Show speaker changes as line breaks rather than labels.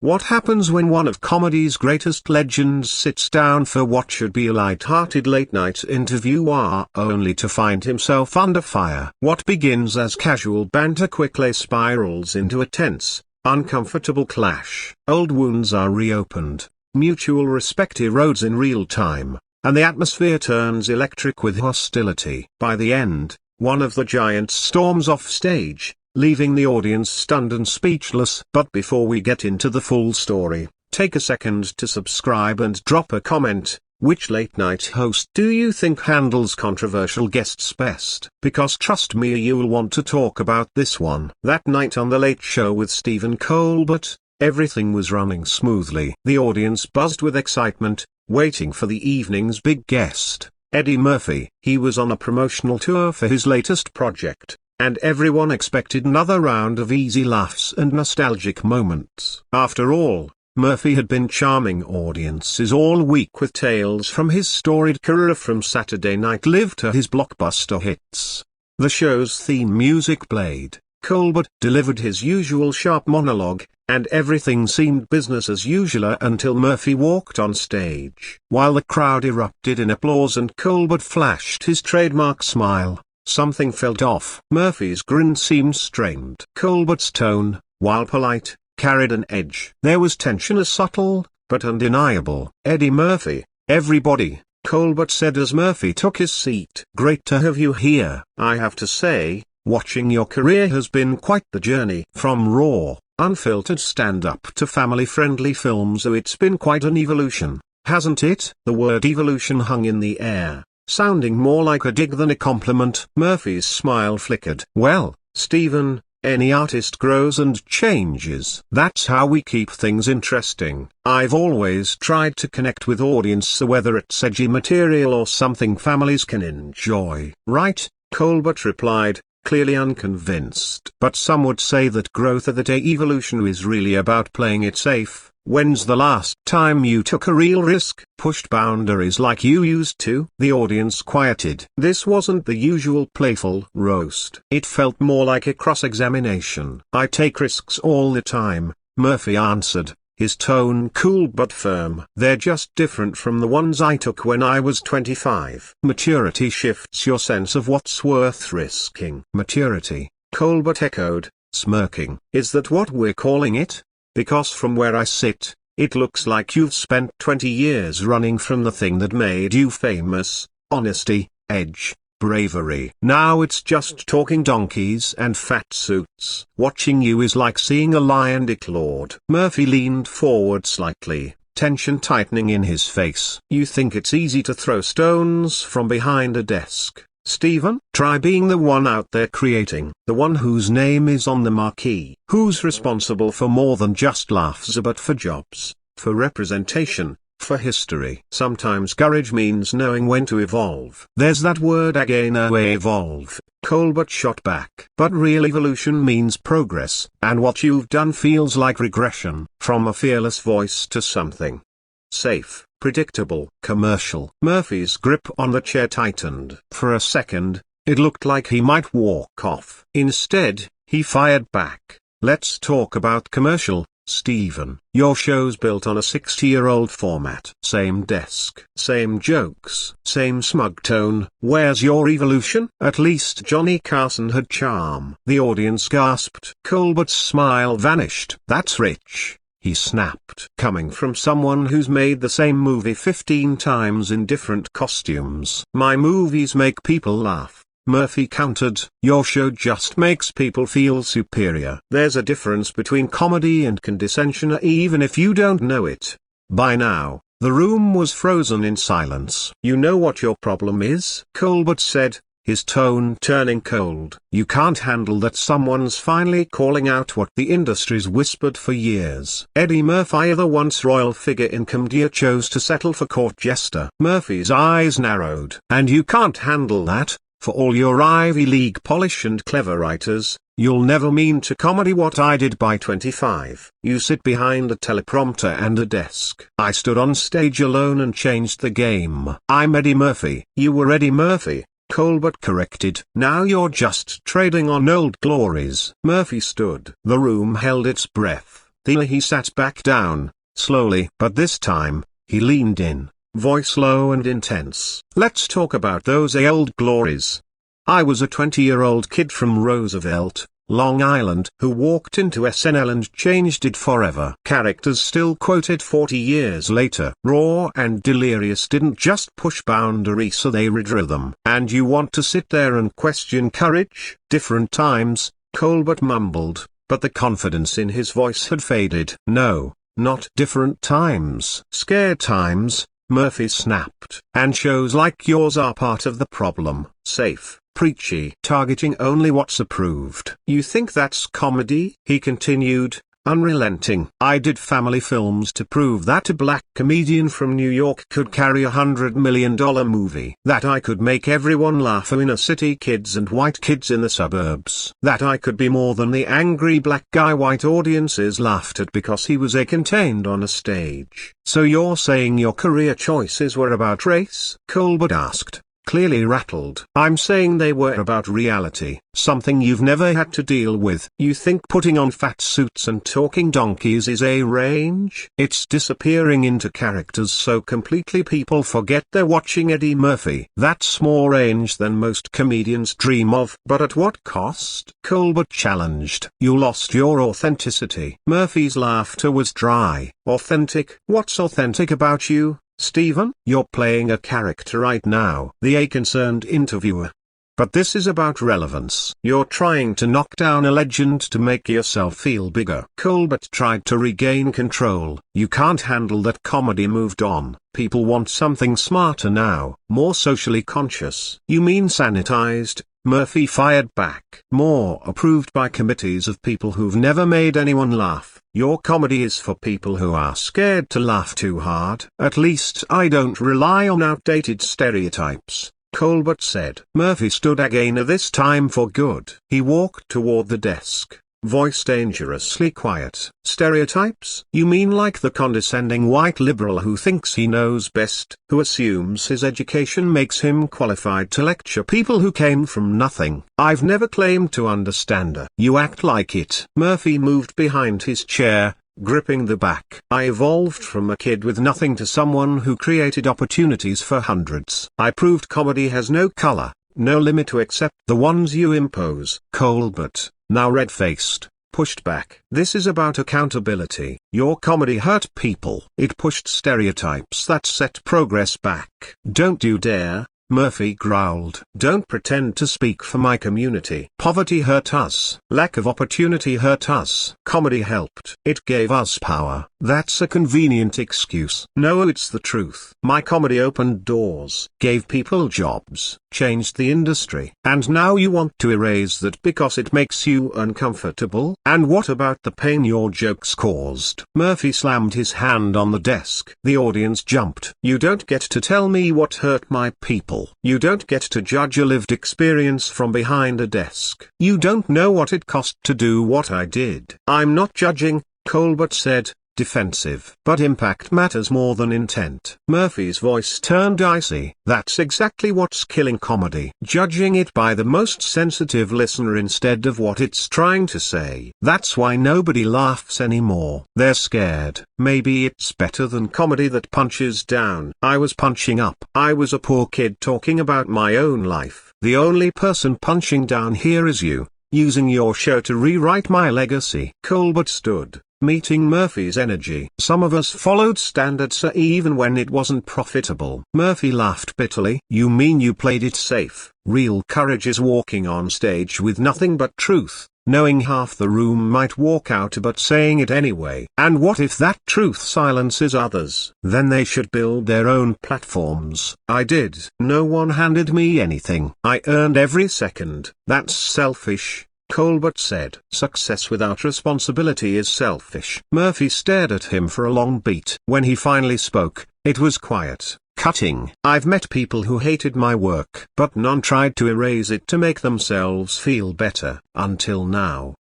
What happens when one of comedy's greatest legends sits down for what should be a light-hearted late-night interview only to find himself under fire? What begins as casual banter quickly spirals into a tense, uncomfortable clash. Old wounds are reopened, mutual respect erodes in real time, and the atmosphere turns electric with hostility. By the end, one of the giants storms off stage, leaving the audience stunned and speechless. But before we get into the full story, take a second to subscribe and drop a comment. Which late-night host do you think handles controversial guests best? Because trust me, you'll want to talk about this one. That night on The Late Show with Stephen Colbert, everything was running smoothly. The audience buzzed with excitement, waiting for the evening's big guest, Eddie Murphy. He was on a promotional tour for his latest project, and everyone expected another round of easy laughs and nostalgic moments. After all, Murphy had been charming audiences all week with tales from his storied career from Saturday Night Live to his blockbuster hits. The show's theme music played, Colbert delivered his usual sharp monologue, and everything seemed business as usual until Murphy walked on stage. While the crowd erupted in applause and Colbert flashed his trademark smile, something felt off. Murphy's grin seemed strained. Colbert's tone, while polite, carried an edge. There was tension, as subtle, but undeniable. "Eddie Murphy, everybody," Colbert said as Murphy took his seat. "Great to have you here. I have to say, watching your career has been quite the journey. From raw, unfiltered stand-up to family-friendly films, so it's been quite an evolution, hasn't it?" The word evolution hung in the air, sounding more like a dig than a compliment. Murphy's smile flickered. "Well, Stephen, any artist grows and changes. That's how we keep things interesting. I've always tried to connect with audience, whether it's edgy material or something families can enjoy." "Right," Colbert replied, clearly unconvinced. "But some would say that growth of the day evolution is really about playing it safe. When's the last time you took a real risk, pushed boundaries like you used to?" The audience quieted. This wasn't the usual playful roast. It felt more like a cross-examination. "I take risks all the time," Murphy answered, his tone cool but firm. "They're just different from the ones I took when I was 25. Maturity shifts your sense of what's worth risking." "Maturity," Colbert echoed, smirking. "Is that what we're calling it? Because from where I sit, it looks like you've spent 20 years running from the thing that made you famous: honesty, edge, bravery. Now it's just talking donkeys and fat suits. Watching you is like seeing a lion declawed." Murphy leaned forward slightly, tension tightening in his face. "You think it's easy to throw stones from behind a desk, Stephen? Try being the one out there creating, the one whose name is on the marquee, who's responsible for more than just laughs but for jobs, for representation, for history." "Sometimes courage means knowing when to evolve." "There's that word again, evolve," Colbert shot back. "But real evolution means progress, and what you've done feels like regression, from a fearless voice to something safe, predictable, commercial." Murphy's grip on the chair tightened. For a second, it looked like he might walk off. Instead, he fired back. "Let's talk about commercial, Stephen. Your show's built on a 60-year-old format. Same desk, same jokes, same smug tone. Where's your evolution?" "At least Johnny Carson had charm." The audience gasped. Colbert's smile vanished. "That's rich," he snapped. "Coming from someone who's made the same movie 15 times in different costumes." "My movies make people laugh," Murphy countered. "Your show just makes people feel superior." "There's a difference between comedy and condescension, even if you don't know it." By now, the room was frozen in silence. "You know what your problem is?" Colbert said, his tone turning cold. "You can't handle that someone's finally calling out what the industry's whispered for years." Eddie Murphy, the once royal figure in comedy, chose to settle for court jester. Murphy's eyes narrowed. "And you can't handle that? For all your Ivy League polish and clever writers, you'll never mean to comedy what I did by 25. You sit behind a teleprompter and a desk. I stood on stage alone and changed the game. I'm Eddie Murphy." "You were Eddie Murphy," Colbert corrected. "Now you're just trading on old glories." Murphy stood. The room held its breath. He sat back down, slowly. But this time, he leaned in, voice low and intense. "Let's talk about those old glories. I was a 20-year-old kid from Roosevelt, Long Island, who walked into SNL and changed it forever." Characters still quoted 40 years later. Raw and Delirious didn't just push boundaries, so they redrew them. "And you want to sit there and question courage?" "Different times," Colbert mumbled, but the confidence in his voice had faded. "No, not different times. Scared times," Murphy snapped. "And shows like yours are part of the problem. Safe, preachy, targeting only what's approved." "You think that's comedy?" he continued, unrelenting. "I did family films to prove that a black comedian from New York could carry $100 million movie. That I could make everyone laugh, inner city kids and white kids in the suburbs. That I could be more than the angry black guy white audiences laughed at because he was contained on a stage." "So you're saying your career choices were about race?" Colbert asked, clearly rattled. "I'm saying they were about reality, something you've never had to deal with." "You think putting on fat suits and talking donkeys is a range?" "It's disappearing into characters so completely people forget they're watching Eddie Murphy. That's more range than most comedians dream of." "But at what cost?" Colbert challenged. "You lost your authenticity." Murphy's laughter was dry. "Authentic? What's authentic about you, Stephen?" "You're playing a character right now." The concerned interviewer. "But this is about relevance. You're trying to knock down a legend to make yourself feel bigger." Colbert tried to regain control. "You can't handle that comedy moved on. People want something smarter now, more socially conscious." "You mean sanitized?" Murphy fired back. "More approved by committees of people who've never made anyone laugh. Your comedy is for people who are scared to laugh too hard." "At least I don't rely on outdated stereotypes," Colbert said. Murphy stood again, this time for good. He walked toward the desk, voice dangerously quiet. "Stereotypes? You mean like the condescending white liberal who thinks he knows best, who assumes his education makes him qualified to lecture people who came from nothing?" "I've never claimed to understand her." "You act like it." Murphy moved behind his chair, gripping the back. "I evolved from a kid with nothing to someone who created opportunities for hundreds. I proved comedy has no color, no limit to except the ones you impose." Colbert, now red-faced, pushed back. "This is about accountability. Your comedy hurt people. It pushed stereotypes that set progress back." "Don't you dare," Murphy growled. "Don't pretend to speak for my community. Poverty hurt us. Lack of opportunity hurt us. Comedy helped. It gave us power." "That's a convenient excuse." "No, it's the truth. My comedy opened doors, gave people jobs, changed the industry. And now you want to erase that because it makes you uncomfortable? And what about the pain your jokes caused?" Murphy slammed his hand on the desk. The audience jumped. "You don't get to tell me what hurt my people. You don't get to judge a lived experience from behind a desk. You don't know what it cost to do what I did." "I'm not judging," Colbert said, defensive. "But impact matters more than intent." Murphy's voice turned icy. "That's exactly what's killing comedy. Judging it by the most sensitive listener instead of what it's trying to say. That's why nobody laughs anymore. They're scared." "Maybe it's better than comedy that punches down." "I was punching up. I was a poor kid talking about my own life. The only person punching down here is you, using your show to rewrite my legacy." Colbert stood, meeting Murphy's energy. "Some of us followed standards even when it wasn't profitable." Murphy laughed bitterly. "You mean you played it safe? Real courage is walking on stage with nothing but truth, knowing half the room might walk out but saying it anyway. And what if that truth silences others? Then they should build their own platforms." "I did. No one handed me anything. I earned every second." "That's selfish," Colbert said. "Success without responsibility is selfish." Murphy stared at him for a long beat. When he finally spoke, it was quiet, cutting. "I've met people who hated my work, but none tried to erase it to make themselves feel better, until now."